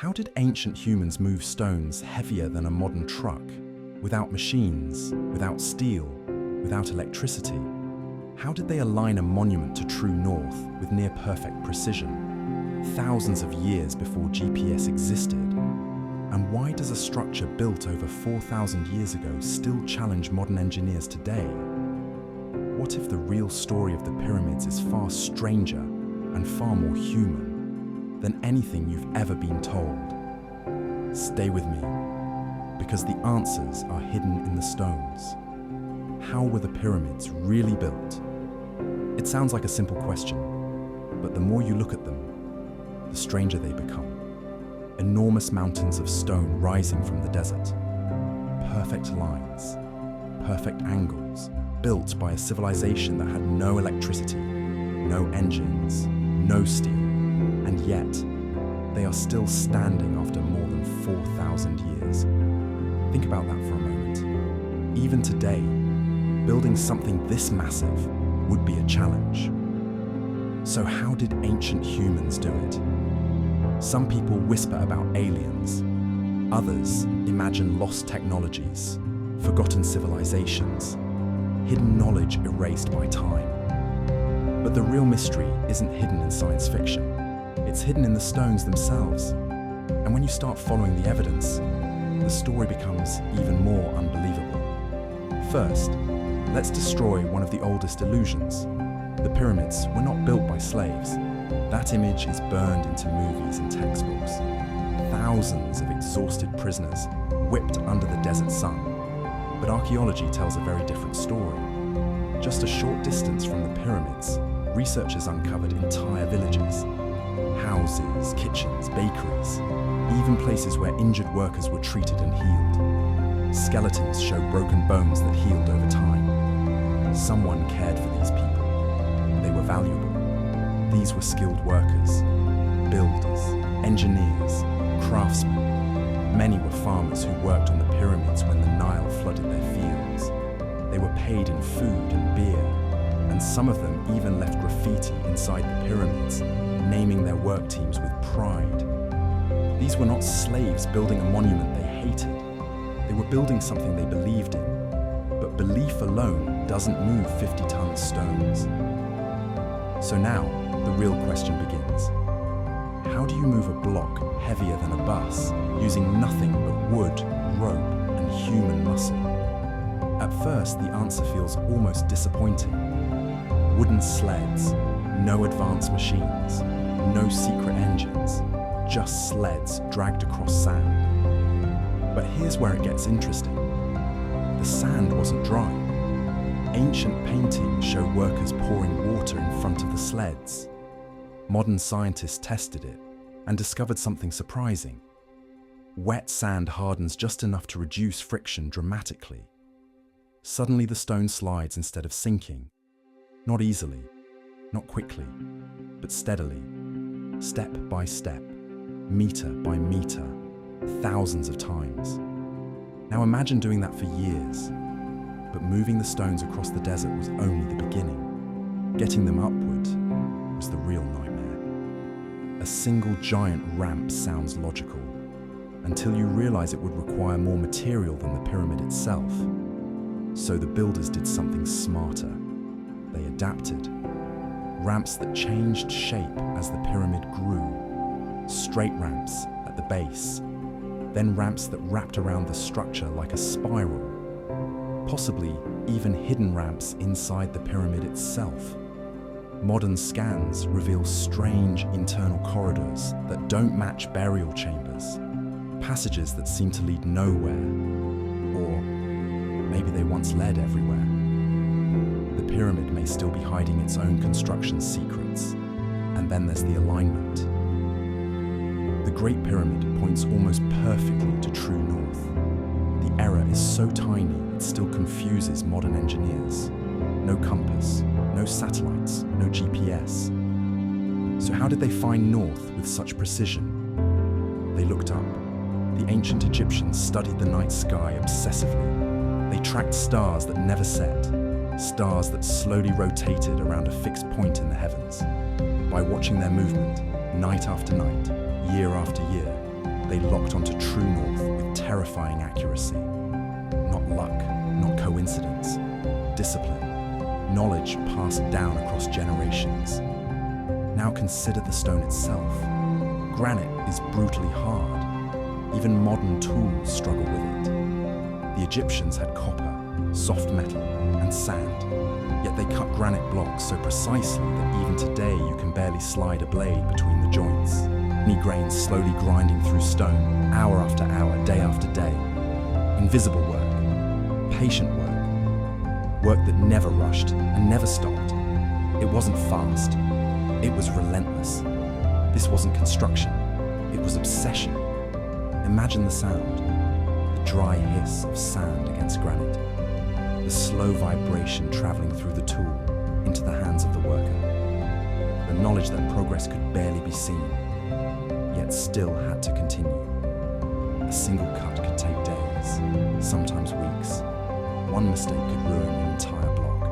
How did ancient humans move stones heavier than a modern truck, without machines, without steel, without electricity? How did they align a monument to true north with near-perfect precision, thousands of years before GPS existed? And why does a structure built over 4,000 years ago still challenge modern engineers today? What if the real story of the pyramids is far stranger and far more human than anything you've ever been told? Stay with me, because the answers are hidden in the stones. How were the pyramids really built? It sounds like a simple question, but the more you look at them, the stranger they become. Enormous mountains of stone rising from the desert. Perfect lines, perfect angles, built by a civilization that had no electricity, no engines, no steel, and yet they are still standing after more than 4,000 years. Think about that for a moment. Even today, building something this massive would be a challenge. So how did ancient humans do it? Some people whisper about aliens. Others imagine lost technologies, forgotten civilizations, hidden knowledge erased by time. But the real mystery isn't hidden in science fiction. It's hidden in the stones themselves. And when you start following the evidence, the story becomes even more unbelievable. First, let's destroy one of the oldest illusions. The pyramids were not built by slaves. That image is burned into movies and textbooks. Thousands of exhausted prisoners whipped under the desert sun. But archaeology tells a very different story. Just a short distance from the pyramids, researchers uncovered entire villages. Houses, kitchens, bakeries, even places where injured workers were treated and healed. Skeletons show broken bones that healed over time. Someone cared for these people. They were valuable. These were skilled workers, builders, engineers, craftsmen. Many were farmers who worked on the pyramids when the Nile flooded their fields. They were paid in food and beer, and some of them even left graffiti inside the pyramids, naming their work teams with pride. These were not slaves building a monument they hated. They were building something they believed in. But belief alone doesn't move 50-ton stones. So now, the real question begins. How do you move a block heavier than a bus using nothing but wood, rope, and human muscle? At first, the answer feels almost disappointing. Wooden sleds, no advanced machines, no secret engines, just sleds dragged across sand. But here's where it gets interesting. The sand wasn't dry. Ancient paintings show workers pouring water in front of the sleds. Modern scientists tested it and discovered something surprising. Wet sand hardens just enough to reduce friction dramatically. Suddenly the stone slides instead of sinking. Not easily, not quickly, but steadily, step by step, meter by meter, thousands of times. Now imagine doing that for years, but moving the stones across the desert was only the beginning. Getting them upward was the real nightmare. A single giant ramp sounds logical, until you realize it would require more material than the pyramid itself. So the builders did something smarter. They adapted. Ramps that changed shape as the pyramid grew. Straight ramps at the base, then ramps that wrapped around the structure like a spiral. Possibly even hidden ramps inside the pyramid itself. Modern scans reveal strange internal corridors that don't match burial chambers. Passages that seem to lead nowhere. Or maybe they once led everywhere. The pyramid may still be hiding its own construction secrets. And then there's the alignment. The Great Pyramid points almost perfectly to true north. The error is so tiny it still confuses modern engineers. No compass, no satellites, no GPS. So how did they find north with such precision? They looked up. The ancient Egyptians studied the night sky obsessively. They tracked stars that never set, stars that slowly rotated around a fixed point in the heavens. By watching their movement, night after night, year after year, they locked onto true north with terrifying accuracy. Not luck, not coincidence, discipline, knowledge passed down across generations. Now consider the stone itself. Granite is brutally hard. Even modern tools struggle with it. The Egyptians had copper, soft metal, and sand, yet they cut granite blocks so precisely that even today you can barely slide a blade between the joints. Tiny grains slowly grinding through stone, hour after hour, day after day. Invisible work, patient work that never rushed and never stopped. It wasn't fast, it was relentless. This wasn't construction, it was obsession. Imagine the sound, the dry hiss of sand against granite, the slow vibration traveling through the tool into the hands of the worker, the knowledge that progress could barely be seen, yet still had to continue. A single cut could take days, sometimes weeks. One mistake could ruin an entire block,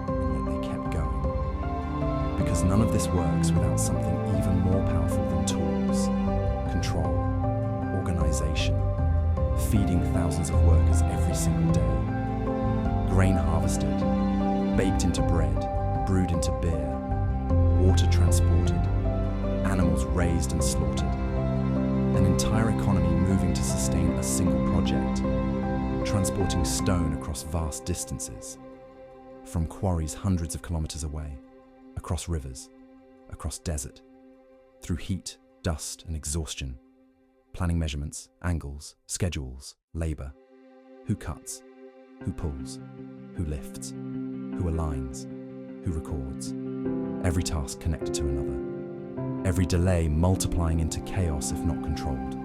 and yet they kept going. Because none of this works without something even more powerful than tools: control, organization, feeding thousands of workers every single day. Grain harvested, baked into bread, brewed into beer, water transported, animals raised and slaughtered. An entire economy moving to sustain a single project, transporting stone across vast distances, from quarries hundreds of kilometers away, across rivers, across desert, through heat, dust, and exhaustion, planning measurements, angles, schedules, labor. Who cuts? Who pulls? Who lifts? Who aligns? Who records? Every task connected to another. Every delay multiplying into chaos if not controlled.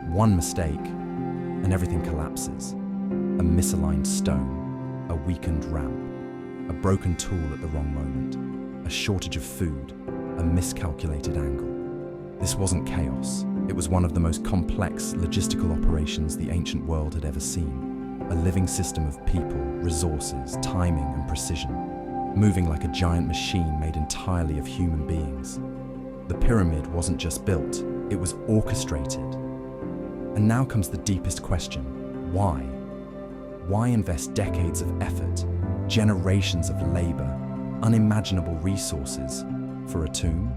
One mistake, and everything collapses. A misaligned stone, a weakened ramp, a broken tool at the wrong moment, a shortage of food, a miscalculated angle. This wasn't chaos. It was one of the most complex logistical operations the ancient world had ever seen. A living system of people, resources, timing, and precision, moving like a giant machine made entirely of human beings. The pyramid wasn't just built, it was orchestrated. And now comes the deepest question: why? Why invest decades of effort, generations of labor, unimaginable resources for a tomb?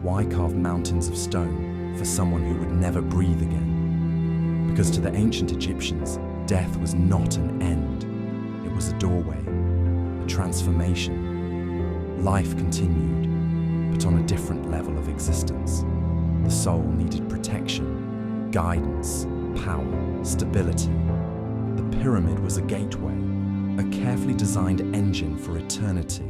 Why carve mountains of stone for someone who would never breathe again? Because to the ancient Egyptians, death was not an end. It was a doorway, a transformation. Life continued, but on a different level of existence. The soul needed protection, guidance, power, stability. The pyramid was a gateway, a carefully designed engine for eternity,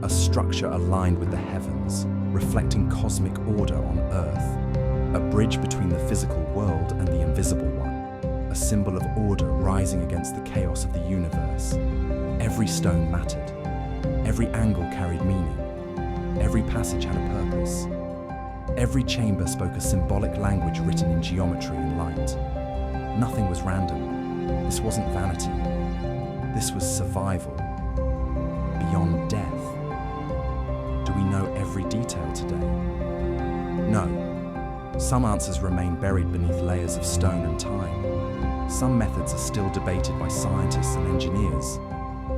a structure aligned with the heavens, reflecting cosmic order on Earth, a bridge between the physical world and the invisible one, a symbol of order rising against the chaos of the universe. Every stone mattered, every angle carried meaning, every passage had a purpose. Every chamber spoke a symbolic language written in geometry and light. Nothing was random. This wasn't vanity. This was survival. Beyond death. Do we know every detail today? No. Some answers remain buried beneath layers of stone and time. Some methods are still debated by scientists and engineers.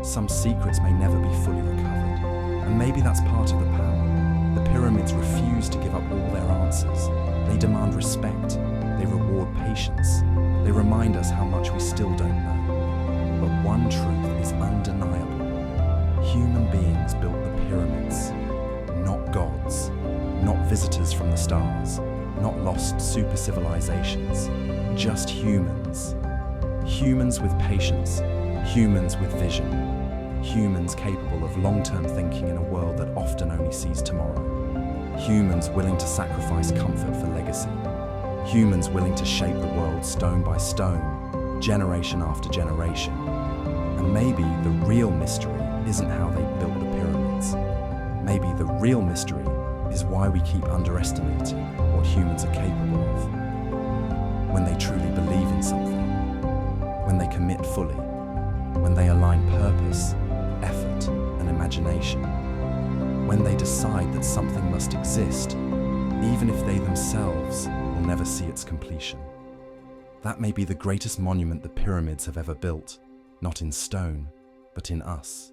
Some secrets may never be fully recovered. And maybe that's part of the power. The pyramids refuse to give up all their answers. They demand respect. They reward patience. They remind us how much we still don't know. But one truth is undeniable. Human beings built the pyramids. Not gods. Not visitors from the stars. Not lost super civilizations. Just humans. Humans with patience. Humans with vision. Humans capable of long-term thinking in a world that often only sees tomorrow. Humans willing to sacrifice comfort for legacy. Humans willing to shape the world stone by stone, generation after generation. And maybe the real mystery isn't how they built the pyramids. Maybe the real mystery is why we keep underestimating what humans are capable of. When they truly believe in something, when they commit fully, when they align purpose, effort, and imagination, when they decide that something must exist, even if they themselves will never see its completion. That may be the greatest monument the pyramids have ever built, not in stone, but in us.